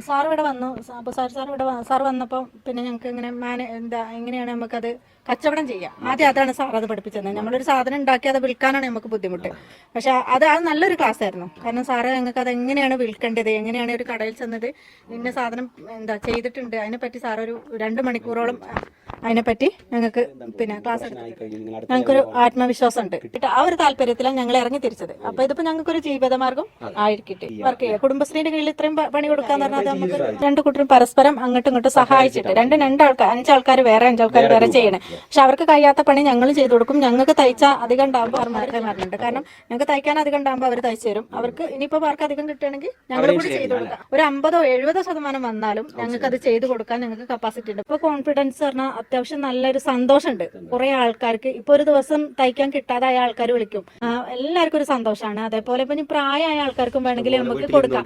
Sir ഇവിടെ വന്നു. അപ്പോൾ സാർ വന്നപ്പോൾ പിന്നെ ഞങ്ങൾക്ക് ഇങ്ങനെ എങ്ങനെയാണ് നമുക്കത് കച്ചവടം ചെയ്യാം. ആദ്യം അതാണ് സാർ അത് പഠിപ്പിച്ചത്. നമ്മളൊരു സാധനം ഉണ്ടാക്കി അത് വിൽക്കാനാണ് നമുക്ക് ബുദ്ധിമുട്ട്. പക്ഷെ അത് നല്ലൊരു ക്ലാസ് ആയിരുന്നു. കാരണം സാറ് ഞങ്ങൾക്ക് അത് എങ്ങനെയാണ് വിൽക്കേണ്ടത്, എങ്ങനെയാണ് ഒരു കടയിൽ ചെന്നത് ഇന്ന സാധനം ചെയ്തിട്ടുണ്ട് അതിനെപ്പറ്റി സാർ ഒരു 2 മണിക്കൂറോളം അതിനെപ്പറ്റി ഞങ്ങൾക്ക് പിന്നെ ക്ലാസ് എടുത്തു. ഞങ്ങൾക്കൊരു ആത്മവിശ്വാസം ഉണ്ട്. ആ ഒരു താല്പര്യത്തിലാണ് ഞങ്ങൾ ഇറങ്ങി തിരിച്ചത്. അപ്പൊ ഇതിപ്പോ ഞങ്ങൾക്കൊരു ജീവിതമാർഗം ആയിരിക്കട്ടെ വർക്ക് ചെയ്യുക. കുടുംബശ്രീയുടെ കീഴിൽ ഇത്രയും പണി കൊടുക്കാന്ന് പറഞ്ഞാൽ നമുക്ക് 2 കൂട്ടരും പരസ്പരം അങ്ങോട്ടും ഇങ്ങോട്ടും സഹായിച്ചിട്ട് 2 ആൾക്കാർ 5 ആൾക്കാർ വേറെ 5 ആൾക്കാർ വേറെ ചെയ്യണേ. പക്ഷെ അവർക്ക് കഴിയാത്ത പണി ഞങ്ങൾ ചെയ്തു കൊടുക്കും. ഞങ്ങൾക്ക് തയ്ച്ച അധികം ഉണ്ടാകുമ്പോൾ പറഞ്ഞിട്ടുണ്ട്. കാരണം ഞങ്ങൾക്ക് തയ്ക്കാൻ അധികം ഉണ്ടാകുമ്പോൾ അവർ തയ്ച്ചു തരും. അവർക്ക് ഇനിയിപ്പോ വർക്ക് അധികം കിട്ടുകയാണെങ്കിൽ ഞങ്ങൾ കൂടി ചെയ്തു കൊടുക്കാം. ഒരു 50-70% വന്നാലും ഞങ്ങൾക്ക് അത് ചെയ്തു കൊടുക്കാൻ ഞങ്ങൾക്ക് കപ്പാസിറ്റി ഉണ്ട്. ഇപ്പൊ കോൺഫിഡൻസ് പറഞ്ഞാൽ അത്യാവശ്യം നല്ലൊരു സന്തോഷമുണ്ട്. കുറെ ആൾക്കാർക്ക് ഇപ്പൊ ഒരു ദിവസം തയ്ക്കാൻ കിട്ടാതായ ആൾക്കാർ വിളിക്കും. എല്ലാവർക്കും ഒരു സന്തോഷമാണ്. അതേപോലെ ഇപ്പൊ പ്രായമായ ആൾക്കാർക്കും വേണമെങ്കിൽ നമുക്ക് കൊടുക്കാം.